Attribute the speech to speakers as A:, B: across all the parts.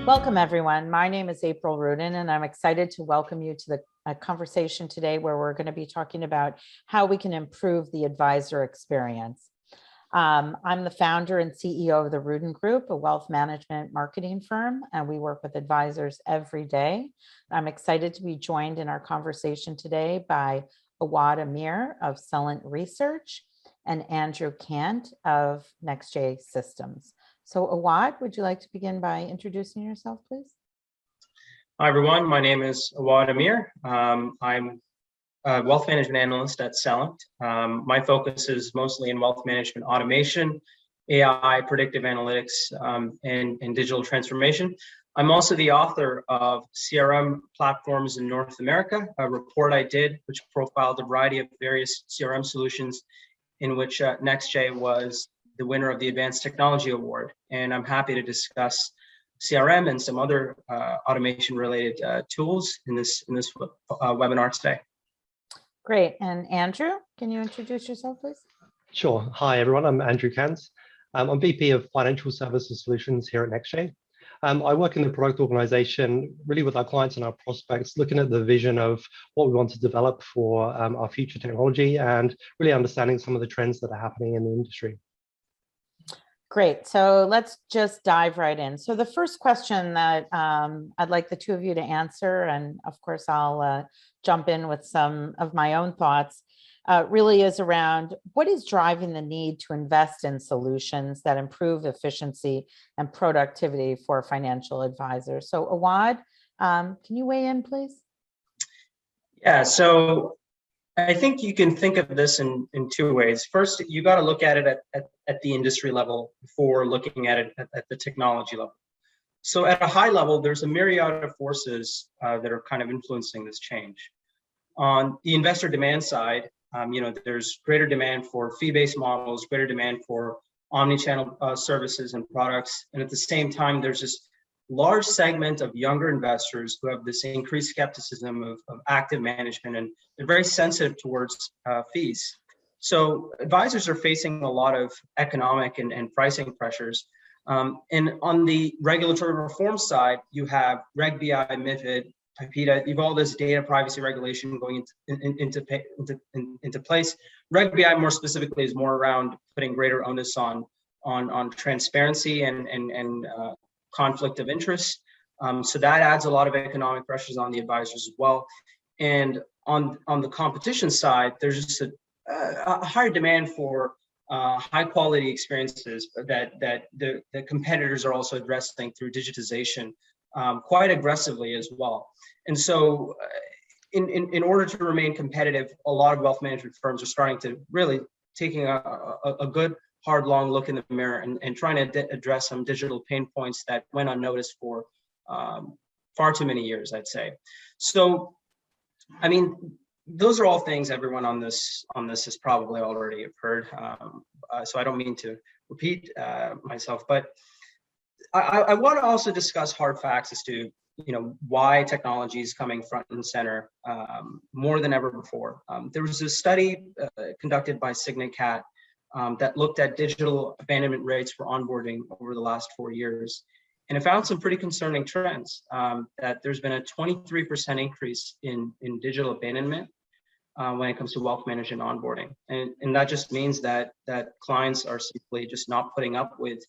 A: Welcome, everyone. My name is April Rudin, and I'm excited to welcome you to the conversation today where we're going to be talking about how we can improve the advisor experience. I'm the founder and CEO of the Rudin Group, a wealth management marketing firm, and we work with advisors every day. I'm excited to be joined in our conversation today by Aawad Aamir of Celent Research and Andrew Cant of NexJ Systems. So Aawad, would you like to begin by introducing yourself, please?
B: Hi, everyone. My name is Aawad Aamir. I'm a wealth management analyst at Celent. My focus is mostly in wealth management automation, AI, predictive analytics, and digital transformation. I'm also the author of CRM Platforms in North America, a report I did which profiled a variety of various CRM solutions in which NexJ was the winner of the Advanced Technology Award. And I'm happy to discuss CRM and some other automation-related tools in this webinar today.
A: Great. And Andrew, can you introduce yourself, please?
C: Sure. Hi, everyone. I'm Andrew Cant. I'm VP of Financial Services Solutions here at NexJ. I work in the product organization, really with our clients and our prospects, looking at the vision of what we want to develop for our future technology and really understanding some of the trends that are happening in the industry.
A: Great. So let's just dive right in. So the first question that I'd like the two of you to answer, and of course I'll jump in with some of my own thoughts, really is around what is driving the need to invest in solutions that improve efficiency and productivity for financial advisors. So Aawad, can you weigh in, please?
B: Yeah, so I think you can think of this in two ways. First, you got to look at it at the industry level before looking at it at the technology level. So at a high level, there's a myriad of forces that are kind of influencing this change. On the investor demand side, there's greater demand for fee-based models, greater demand for omni-channel services and products. And at the same time, there's this large segment of younger investors who have this increased skepticism of active management, and they're very sensitive towards fees. So advisors are facing a lot of economic and pricing pressures. And on the regulatory reform side, you have Reg BI, MiFID, PIPEDA. You've all this data privacy regulation going into place. Reg BI more specifically is more around putting greater onus on transparency and conflict of interest. So that adds a lot of economic pressures on the advisors as well. And on the competition side, there's just a higher demand for high quality experiences that the competitors are also addressing through digitization quite aggressively as well. And so in order to remain competitive, a lot of wealth management firms are starting to really taking a good hard, long look in the mirror and trying to address some digital pain points that went unnoticed for far too many years, I'd say. So, I mean, those are all things everyone on this has probably already heard. So I don't mean to repeat myself, but I want to also discuss hard facts as to why technology is coming front and center more than ever before. There was a study conducted by Cat that looked at digital abandonment rates for onboarding over the last 4 years. And it found some pretty concerning trends, that there's been a 23% increase in digital abandonment when it comes to wealth management onboarding. And that just means that clients are simply just not putting up with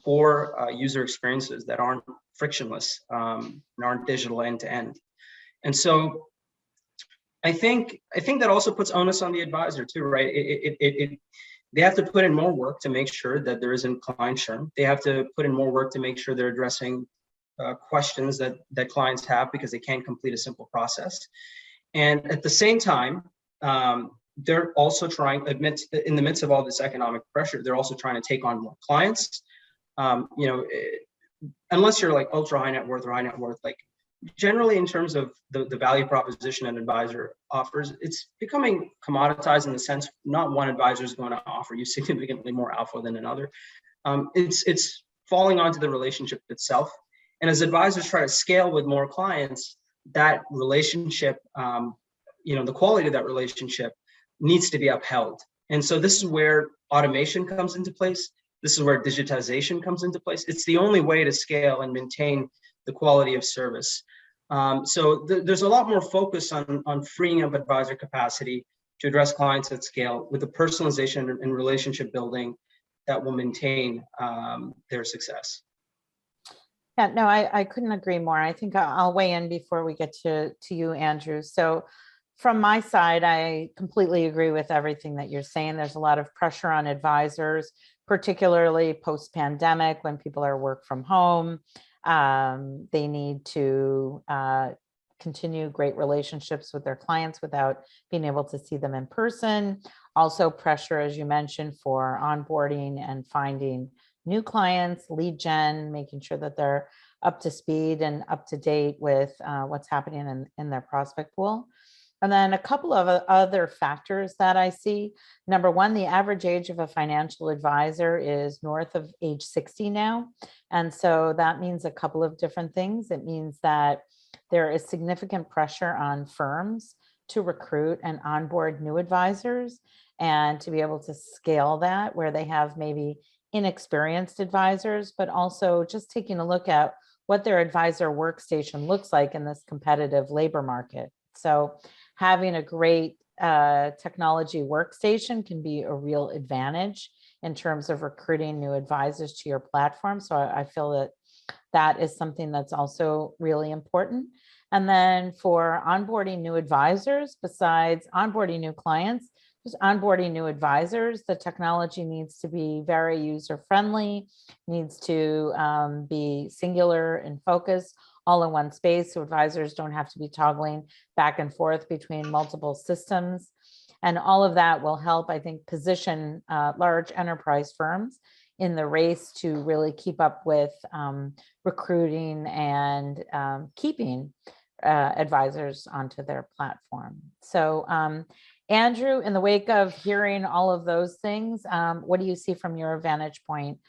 B: poor user experiences that aren't frictionless and aren't digital end to end. And so I think that also puts onus on the advisor too, right? They have to put in more work to make sure that there isn't client churn. They have to put in more work to make sure they're addressing questions that clients have because they can't complete a simple process. And at the same time, they're also trying, in the midst of all this economic pressure, they're also trying to take on more clients. Unless you're like ultra high net worth or high net worth, like generally in terms of the value proposition an advisor offers, it's becoming commoditized in the sense not one advisor is going to offer you significantly more alpha than another. It's falling onto the relationship itself. And as advisors try to scale with more clients, that relationship, the quality of that relationship needs to be upheld. And so this is where automation comes into place. This is where digitization comes into place. It's the only way to scale and maintain the quality of service. So there's a lot more focus on freeing up advisor capacity to address clients at scale with the personalization and relationship building that will maintain their success.
A: Yeah, no, I couldn't agree more. I think I'll weigh in before we get to you, Andrew. So from my side, I completely agree with everything that you're saying. There's a lot of pressure on advisors, particularly post-pandemic when people are work from home. They need to continue great relationships with their clients without being able to see them in person. Also pressure, as you mentioned, for onboarding and finding new clients, lead gen, making sure that they're up to speed and up to date with what's happening in their prospect pool. And then a couple of other factors that I see. Number one, the average age of a financial advisor is north of age 60 now. And so that means a couple of different things. It means that there is significant pressure on firms to recruit and onboard new advisors and to be able to scale that where they have maybe inexperienced advisors, but also just taking a look at what their advisor workstation looks like in this competitive labor market. So having a great technology workstation can be a real advantage in terms of recruiting new advisors to your platform. So I feel that that is something that's also really important. And then for onboarding new advisors, besides onboarding new clients, just onboarding new advisors, the technology needs to be very user-friendly, needs to be singular and focused, all in one space, so advisors don't have to be toggling back and forth between multiple systems. And all of that will help, I think, position large enterprise firms in the race to really keep up with recruiting and keeping advisors onto their platform. So Andrew, in the wake of hearing all of those things, what do you see from your vantage point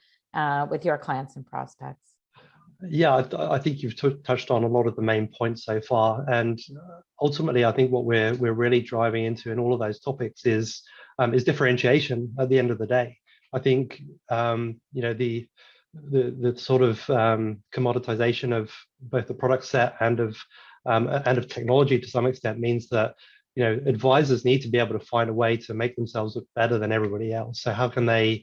A: with your clients and prospects?
C: Yeah, I think you've touched on a lot of the main points so far, and ultimately, I think what we're really driving into in all of those topics is differentiation. At the end of the day, I think the sort of commoditization of both the product set and of technology to some extent means that advisors need to be able to find a way to make themselves look better than everybody else. So how can they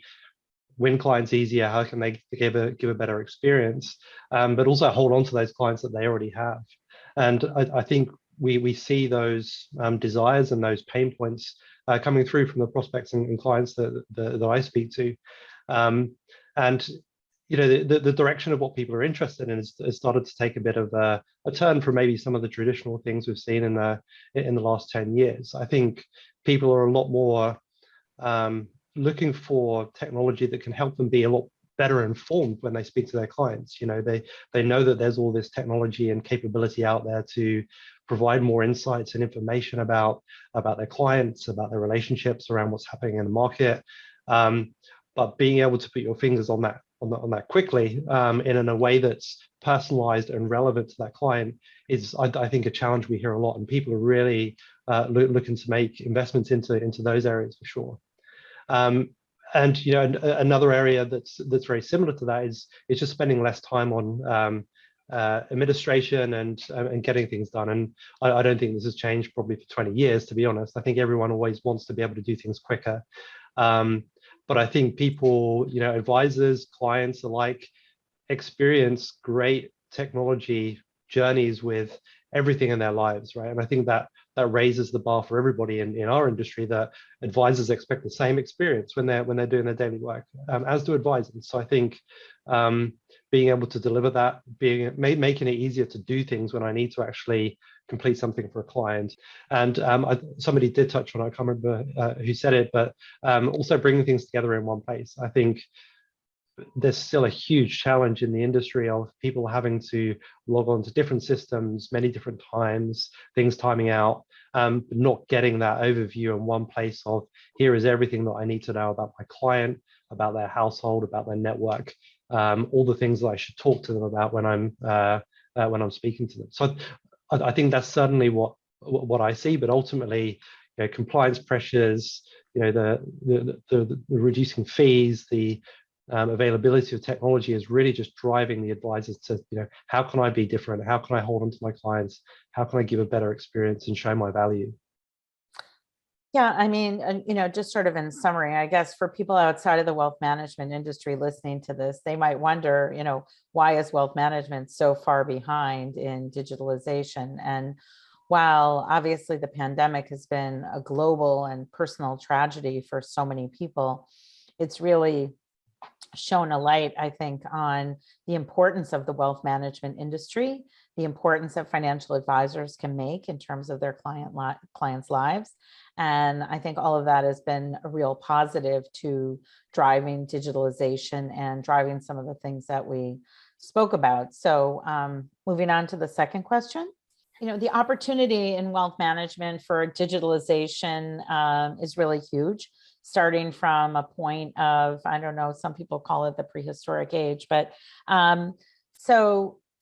C: win clients easier? How can they give a better experience, but also hold on to those clients that they already have? And I think we see those desires and those pain points coming through from the prospects and clients that I speak to. And the direction of what people are interested in has started to take a bit of a turn from maybe some of the traditional things we've seen in the last 10 years. I think people are a lot more looking for technology that can help them be a lot better informed when they speak to their clients. They know that there's all this technology and capability out there to provide more insights and information about their clients, about their relationships, around what's happening in the market. But being able to put your fingers on that quickly in a way that's personalized and relevant to that client is, I think, a challenge we hear a lot, and people are really looking to make investments into those areas for sure. And another area that's very similar to that is just spending less time on administration and getting things done. And I don't think this has changed probably for 20 years, to be honest. I think everyone always wants to be able to do things quicker. But I think people, advisors, clients alike, experience great technology journeys with everything in their lives, right? And I think that raises the bar for everybody in our industry, that advisors expect the same experience when they're doing their daily work, as do advisors. So I think being able to deliver that, making it easier to do things when I need to actually complete something for a client. And somebody did touch on, I can't remember who said it, but also bringing things together in one place. I think there's still a huge challenge in the industry of people having to log on to different systems many different times, things timing out, but not getting that overview in one place of, here is everything that I need to know about my client, about their household, about their network, all the things that I should talk to them about when I'm speaking to them. So I think that's certainly what I see, but ultimately, compliance pressures, the reducing fees, the availability of technology is really just driving the advisors to, how can I be different? How can I hold on to my clients? How can I give a better experience and show my value?
A: Yeah, I mean, just sort of in summary, I guess for people outside of the wealth management industry listening to this, they might wonder, why is wealth management so far behind in digitalization? And while obviously the pandemic has been a global and personal tragedy for so many people, it's really shown a light, I think, on the importance of the wealth management industry, the importance that financial advisors can make in terms of their clients' lives. And I think all of that has been a real positive to driving digitalization and driving some of the things that we spoke about. So moving on to the second question. The opportunity in wealth management for digitalization is really huge, starting from a point of, I don't know, some people call it the prehistoric age, but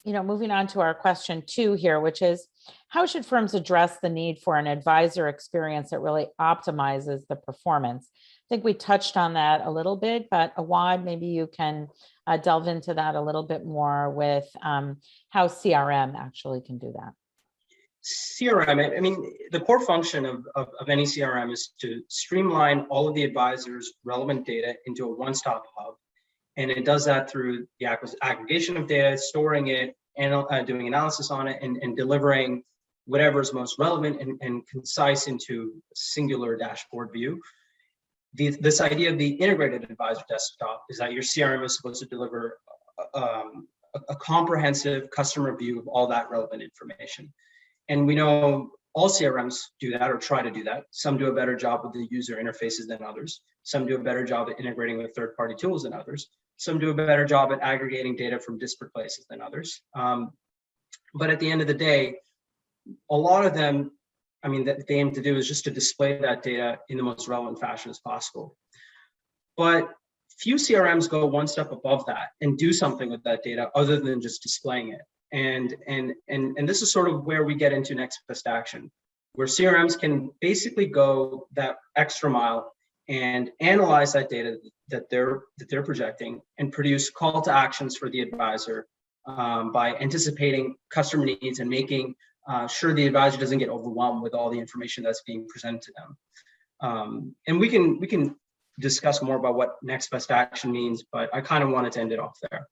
A: moving on to our question 2 here, which is, how should firms address the need for an advisor experience that really optimizes the performance? I think we touched on that a little bit, but Aawad, maybe you can delve into that a little bit more with how CRM actually can do that.
B: CRM, I mean, the core function of any CRM is to streamline all of the advisors' relevant data into a one-stop hub. And it does that through the aggregation of data, storing it, and doing analysis on it, and delivering whatever is most relevant and concise into a singular dashboard view. This idea of the integrated advisor desktop is that your CRM is supposed to deliver a comprehensive customer view of all that relevant information. And we know all CRMs do that or try to do that. Some do a better job with the user interfaces than others. Some do a better job at integrating with third-party tools than others. Some do a better job at aggregating data from disparate places than others. But at the end of the day, a lot of them, I mean, that they aim to do is just to display that data in the most relevant fashion as possible. But few CRMs go one step above that and do something with that data other than just displaying it. And this is sort of where we get into next best action, where CRMs can basically go that extra mile and analyze that data that they're projecting and produce call to actions for the advisor by anticipating customer needs and making sure the advisor doesn't get overwhelmed with all the information that's being presented to them. And we can discuss more about what next best action means, but I kind of wanted to end it off there.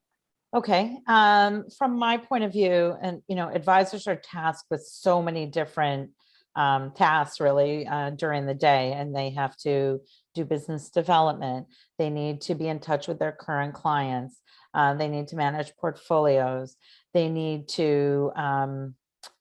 A: Okay. From my point of view, and advisors are tasked with so many different tasks really during the day, and they have to do business development. They need to be in touch with their current clients. They need to manage portfolios. They need to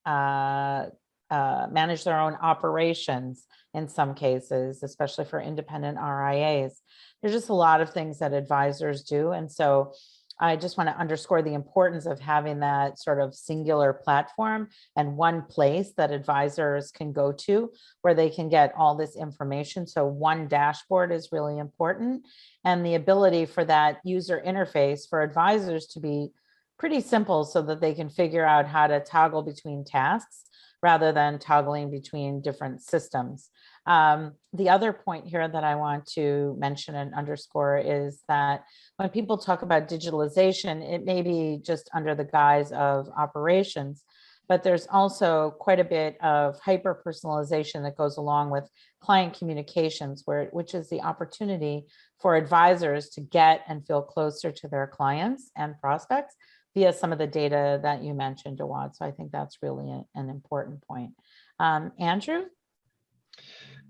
A: manage their own operations in some cases, especially for independent RIAs. There's just a lot of things that advisors do. And so I just want to underscore the importance of having that sort of singular platform and one place that advisors can go to where they can get all this information. So one dashboard is really important, and the ability for that user interface for advisors to be pretty simple so that they can figure out how to toggle between tasks rather than toggling between different systems. The other point here that I want to mention and underscore is that when people talk about digitalization, it may be just under the guise of operations, but there's also quite a bit of hyper personalization that goes along with client communications, which is the opportunity for advisors to get and feel closer to their clients and prospects via some of the data that you mentioned, Aawad. So I think that's really an important point. Andrew?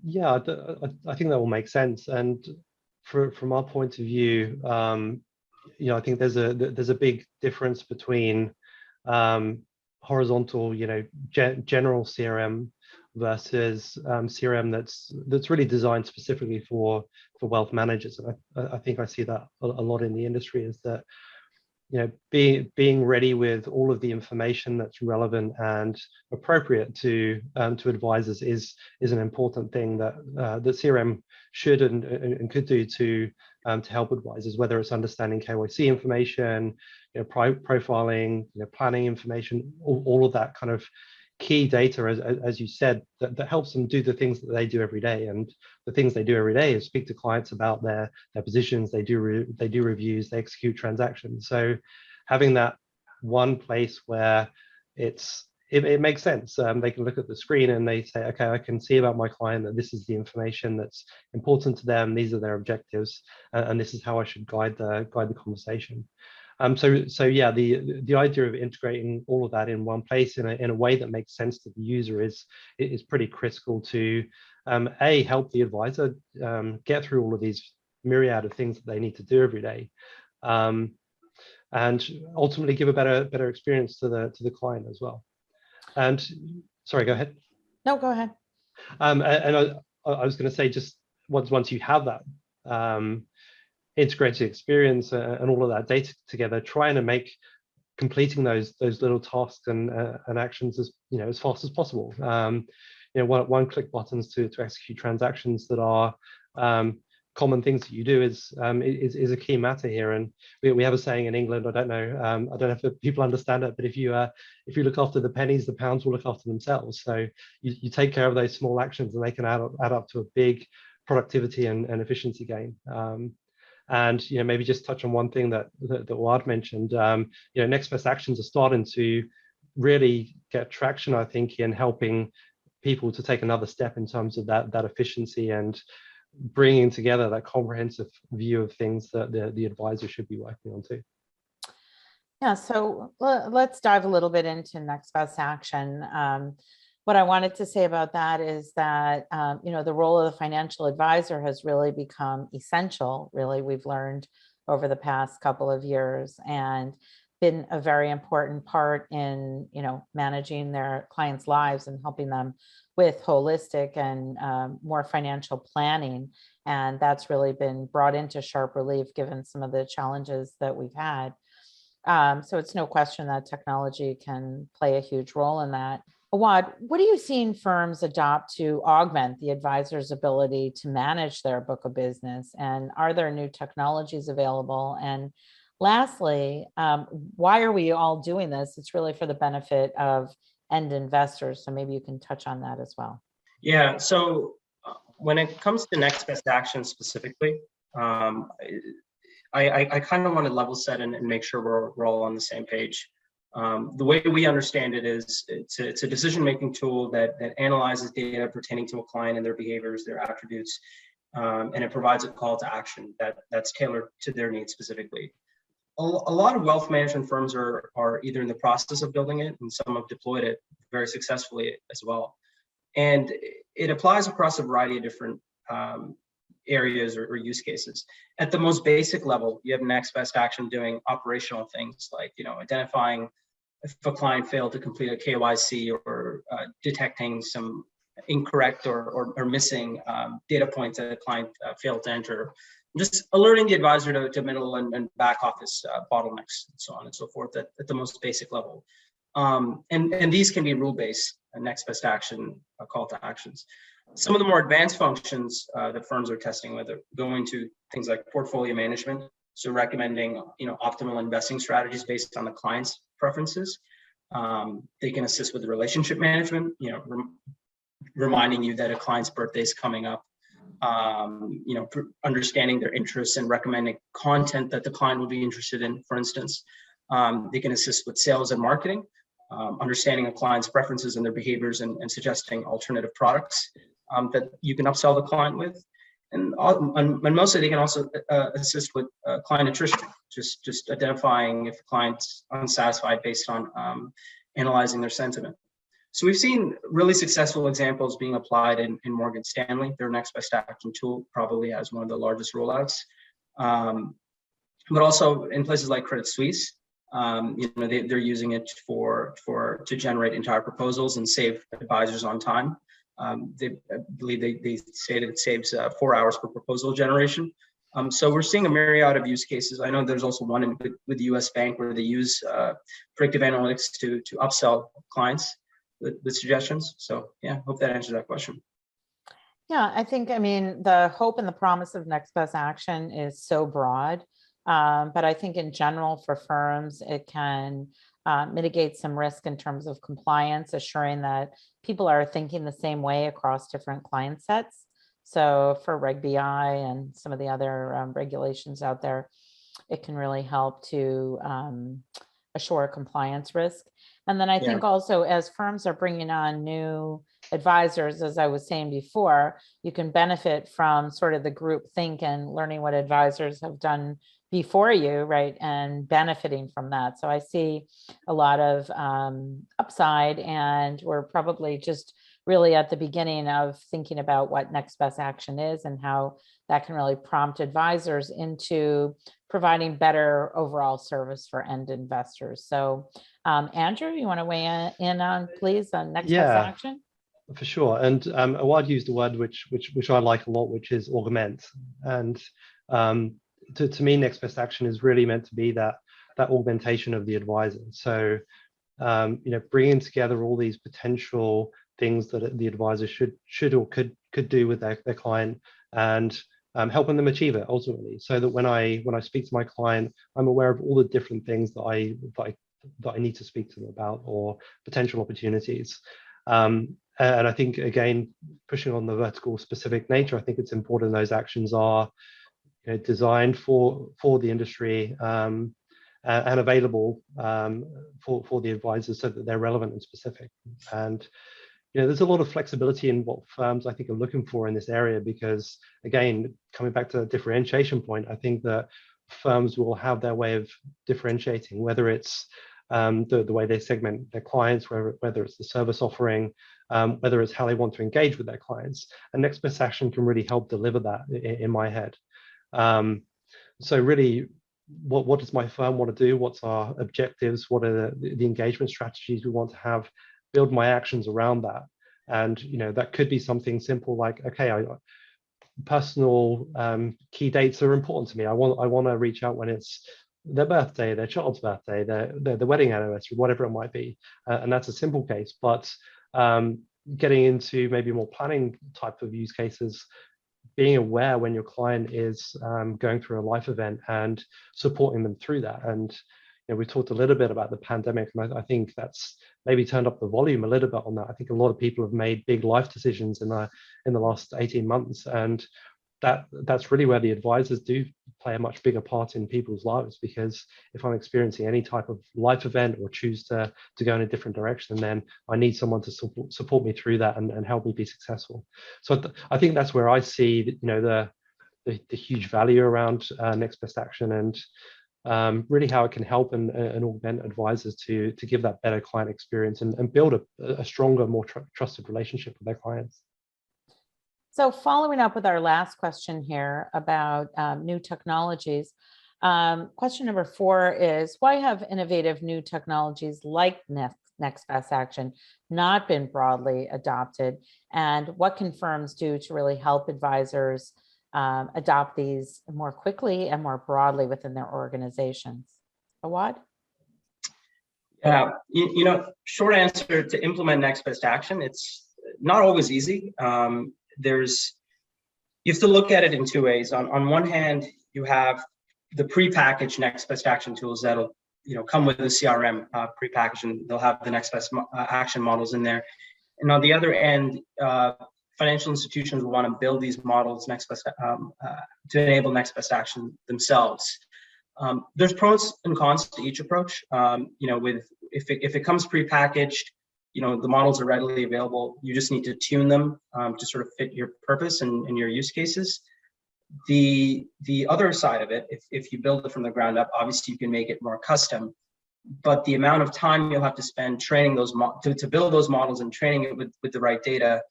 C: Yeah, I think that will make sense. And from our point of view, I think there's a big difference between horizontal, general CRM versus CRM that's really designed specifically for wealth managers. And I think I see that a lot in the industry, is that being ready with all of the information that's relevant and appropriate to advisors is an important thing that the CRM should and could do to help advisors, whether it's understanding KYC information, profiling, planning information, all of that kind of key data, as you said, that helps them do the things that they do every day. And the things they do every day is speak to clients about their positions. They do reviews, they execute transactions. So having that one place where it makes sense. They can look at the screen and they say, okay, I can see about my client that this is the information that's important to them. These are their objectives, and this is how I should guide the conversation. So yeah, the idea of integrating all of that in one place in a way that makes sense to the user is pretty critical to help the advisor get through all of these myriad of things that they need to do every day, and ultimately give a better experience to the client as well. And sorry, go ahead.
A: No, go ahead.
C: And I was going to say, just once you have that integrated experience and all of that data together, trying to make completing those little tasks and actions as fast as possible. One-click buttons to execute transactions that are common things that you do is a key matter here. And we have a saying in England, I don't know if people understand it, but if you look after the pennies, the pounds will look after themselves. So you take care of those small actions and they can add up to a big productivity and efficiency gain. And maybe just touch on one thing that Aawad mentioned. Next best actions are starting to really get traction, I think, in helping people to take another step in terms of that efficiency and bringing together that comprehensive view of things that the advisor should be working on too.
A: Yeah, so let's dive a little bit into next best action. What I wanted to say about that is that, the role of the financial advisor has really become essential. Really, we've learned over the past couple of years and been a very important part in, managing their clients' lives and helping them with holistic and more financial planning. And that's really been brought into sharp relief given some of the challenges that we've had. So it's no question that technology can play a huge role in that. Aawad, what are you seeing firms adopt to augment the advisor's ability to manage their book of business? And are there new technologies available? And lastly, why are we all doing this? It's really for the benefit of end investors. So maybe you can touch on that as well.
B: Yeah, so when it comes to next best action specifically, I kind of want to level set and make sure we're all on the same page. The way we understand it is it's a decision-making tool that analyzes data pertaining to a client and their behaviors, their attributes, and it provides a call to action that's tailored to their needs specifically. A lot of wealth management firms are either in the process of building it, and some have deployed it very successfully as well. And it applies across a variety of different areas or use cases. At the most basic level, you have next best action doing operational things like identifying if a client failed to complete a KYC or detecting some incorrect or missing data points that a client failed to enter. Just alerting the advisor to middle and back office bottlenecks and so on and so forth at the most basic level. And these can be rule-based next best action call to actions. Some of the more advanced functions that firms are testing with are going to things like portfolio management. So recommending optimal investing strategies based on the client's preferences. They can assist with the relationship management, reminding you that a client's birthday is coming up. Understanding their interests and recommending content that the client would be interested in, for instance. They can assist with sales and marketing, understanding a client's preferences and their behaviors and suggesting alternative products that you can upsell the client with. And mostly they can also assist with client attrition, just identifying if a client's unsatisfied based on analyzing their sentiment. So we've seen really successful examples being applied in Morgan Stanley. Their next best action tool probably has one of the largest rollouts. But also in places like Credit Suisse, they're using it to generate entire proposals and save advisors on time. I believe they stated it saves 4 hours per proposal generation. So we're seeing a myriad of use cases. I know there's also one with the US Bank where they use predictive analytics to upsell clients with suggestions. So yeah, hope that answers that question.
A: Yeah, the hope and the promise of next best action is so broad. But I think in general for firms, it can mitigate some risk in terms of compliance, assuring that people are thinking the same way across different client sets. So for Reg BI and some of the other regulations out there, it can really help to assure compliance risk. And then I think also as firms are bringing on new advisors, as I was saying before, you can benefit from sort of the group think and learning what advisors have done before you, right? And benefiting from that. So I see a lot of upside, and we're probably just really at the beginning of thinking about what next best action is and how that can really prompt advisors into providing better overall service for end investors. So Andrew, you want to weigh in on, please, on next best action?
C: For sure. And Aawad used a word which I like a lot, which is augment. And to me, next best action is really meant to be that augmentation of the advisor. So bringing together all these potential things that the advisor should or could do with their client, and helping them achieve it ultimately, so that when I speak to my client, I'm aware of all the different things that I need to speak to them about, or potential opportunities. And I think, again, pushing on the vertical specific nature, I think it's important those actions are designed for the industry and available for the advisors, so that they're relevant and specific. And there's a lot of flexibility in what firms I think are looking for in this area, because, again, coming back to the differentiation point, I think that firms will have their way of differentiating, whether it's the way they segment their clients, whether it's the service offering, whether it's how they want to engage with their clients. And next best action can really help deliver that in my head. So really, what does my firm want to do? What's our objectives? What are the engagement strategies we want to have? Build my actions around that. And that could be something simple like, okay, personal key dates are important to me. I want to reach out when it's their birthday, their child's birthday, their wedding anniversary, whatever it might be. And that's a simple case. But getting into maybe more planning type of use cases, being aware when your client is going through a life event and supporting them through that. And we talked a little bit about the pandemic, and I think that's maybe turned up the volume a little bit on that. I think a lot of people have made big life decisions in the last 18 months, and that's really where the advisors do play a much bigger part in people's lives. Because if I'm experiencing any type of life event or choose to go in a different direction, then I need someone to support me through that and help me be successful. So I think that's where I see the huge value around next best action, and really how it can help and augment advisors to give that better client experience and build a stronger, more trusted relationship with their clients.
A: So following up with our last question here about new technologies, question number 4 is, why have innovative new technologies like next best action not been broadly adopted? And what can firms do to really help advisors adopt these more quickly and more broadly within their organizations? Aawad?
B: Yeah, short answer, to implement next best action, it's not always easy. You have to look at it in 2 ways. On one hand, you have the prepackaged next best action tools that'll come with the CRM prepackaged, and they'll have the next best action models in there. And on the other end, financial institutions will want to build these models to enable next best action themselves. There's pros and cons to each approach. If it comes prepackaged, the models are readily available. You just need to tune them to sort of fit your purpose and your use cases. The other side of it, if you build it from the ground up, obviously you can make it more custom, but the amount of time you'll have to spend training those to build those models and training it with the right data,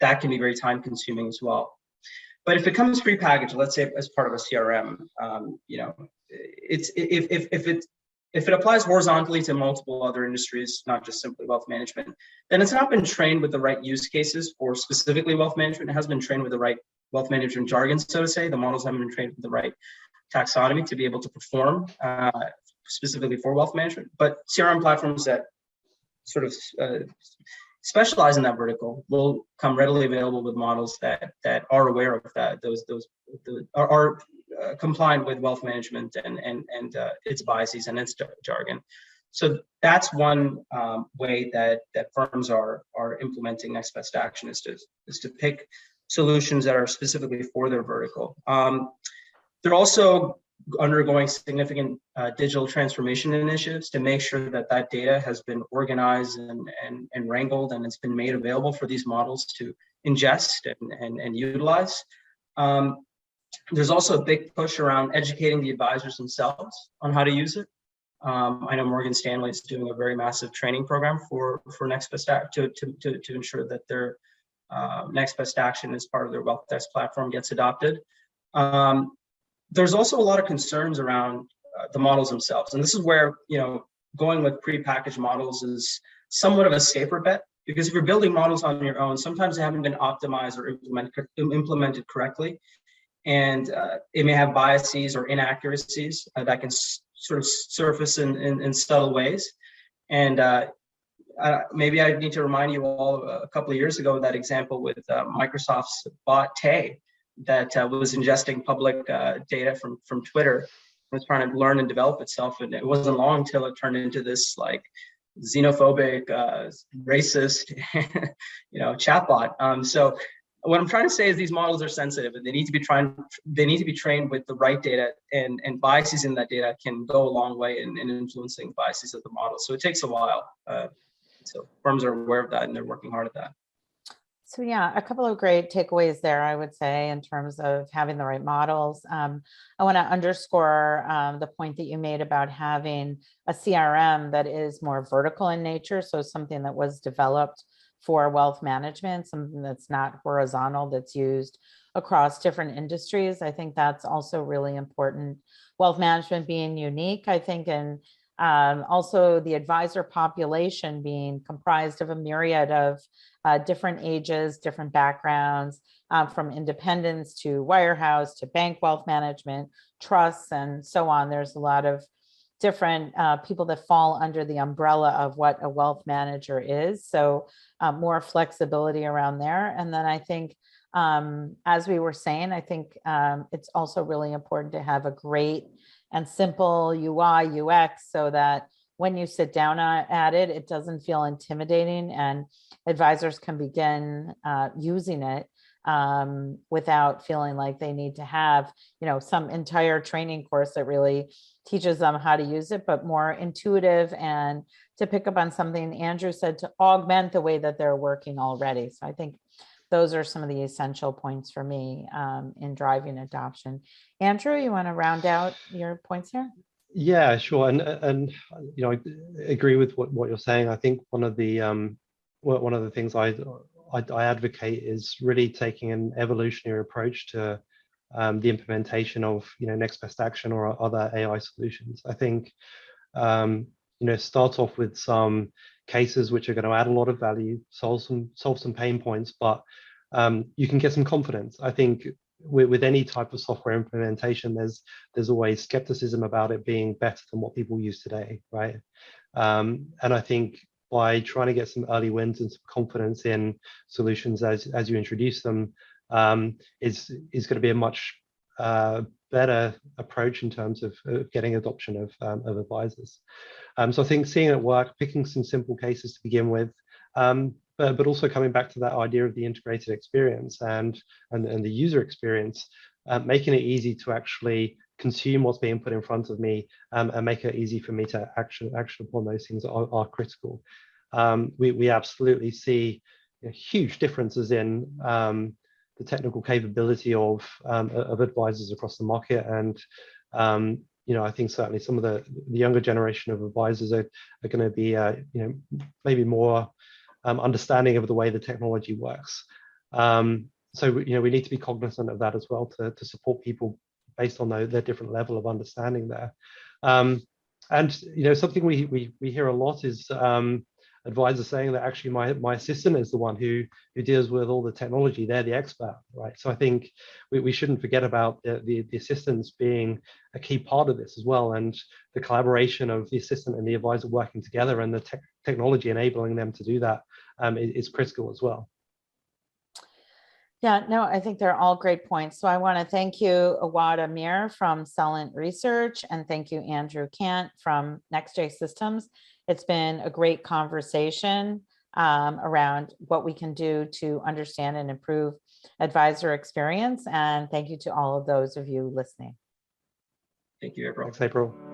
B: that can be very time consuming as well. But if it comes prepackaged, let's say as part of a CRM, if it applies horizontally to multiple other industries, not just simply wealth management, then it's not been trained with the right use cases for specifically wealth management. It has been trained with the right wealth management jargon, so to say. The models haven't been trained with the right taxonomy to be able to perform specifically for wealth management. But CRM platforms that sort of specialize in that vertical will come readily available with models that are aware of that, are compliant with wealth management and its biases and its jargon. So that's one way that firms are implementing next best action is to pick solutions that are specifically for their vertical. They're also undergoing significant digital transformation initiatives to make sure that data has been organized and wrangled, and it's been made available for these models to ingest and utilize. There's also a big push around educating the advisors themselves on how to use it. I know Morgan Stanley is doing a very massive training program for Next Best Action to ensure that their Next Best Action as part of their Wealth Desk platform gets adopted. There's also a lot of concerns around the models themselves, and this is where going with prepackaged models is somewhat of a safer bet, because if you're building models on your own, sometimes they haven't been optimized or implemented correctly, and it may have biases or inaccuracies that can sort of surface in subtle ways. And maybe I need to remind you all a couple of years ago that example with Microsoft's bot Tay that was ingesting public data from Twitter. It was trying to learn and develop itself, and it wasn't long until it turned into this like xenophobic, racist, chatbot. So what I'm trying to say is these models are sensitive, and they need to be trained with the right data, and biases in that data can go a long way in influencing biases of the model. So it takes a while. So firms are aware of that, and they're working hard at that.
A: So yeah, a couple of great takeaways there, I would say, in terms of having the right models. I want to underscore the point that you made about having a CRM that is more vertical in nature. So something that was developed for wealth management, something that's not horizontal, that's used across different industries. I think that's also really important. Wealth management being unique, I think, and also the advisor population being comprised of a myriad of different ages, different backgrounds, from independents to wirehouse to bank wealth management, trusts, and so on. There's a lot of different people that fall under the umbrella of what a wealth manager is. So more flexibility around there. And then I think, as we were saying, I think it's also really important to have a great and simple UI, UX, so that when you sit down at it, it doesn't feel intimidating, and advisors can begin using it without feeling like they need to have, some entire training course that really teaches them how to use it, but more intuitive, and to pick up on something Andrew said, to augment the way that they're working already. So I think those are some of the essential points for me in driving adoption. Andrew, you want to round out your points here?
C: Yeah, sure. And I agree with what you're saying. I think one of the things I advocate is really taking an evolutionary approach to the implementation of next best action or other AI solutions. I think start off with some cases which are going to add a lot of value, solve some pain points, but you can get some confidence. I think with any type of software implementation, there's always skepticism about it being better than what people use today, right? And I think by trying to get some early wins and some confidence in solutions as you introduce them is going to be a much better approach in terms of getting adoption of advisors. So I think seeing it work, picking some simple cases to begin with, but also coming back to that idea of the integrated experience and the user experience, making it easy to actually consume what's being put in front of me, and make it easy for me to action upon those things are critical. We absolutely see huge differences in the technical capability of advisors across the market, and I think certainly some of the younger generation of advisors are going to be maybe more understanding of the way the technology works. So we need to be cognizant of that as well to support people based on their different level of understanding there. And something we hear a lot is advisors saying that actually my assistant is the one who deals with all the technology. They're the expert, right? So I think we shouldn't forget about the assistants being a key part of this as well, and the collaboration of the assistant and the advisor working together, and the technology enabling them to do that is critical as well.
A: Yeah, no, I think they're all great points. So I want to thank you, Aawad Aamir from Celent Research, and thank you, Andrew Cant from NexJ Systems. It's been a great conversation around what we can do to understand and improve advisor experience. And thank you to all of those of you listening.
B: Thank you, April.
C: Thanks, April.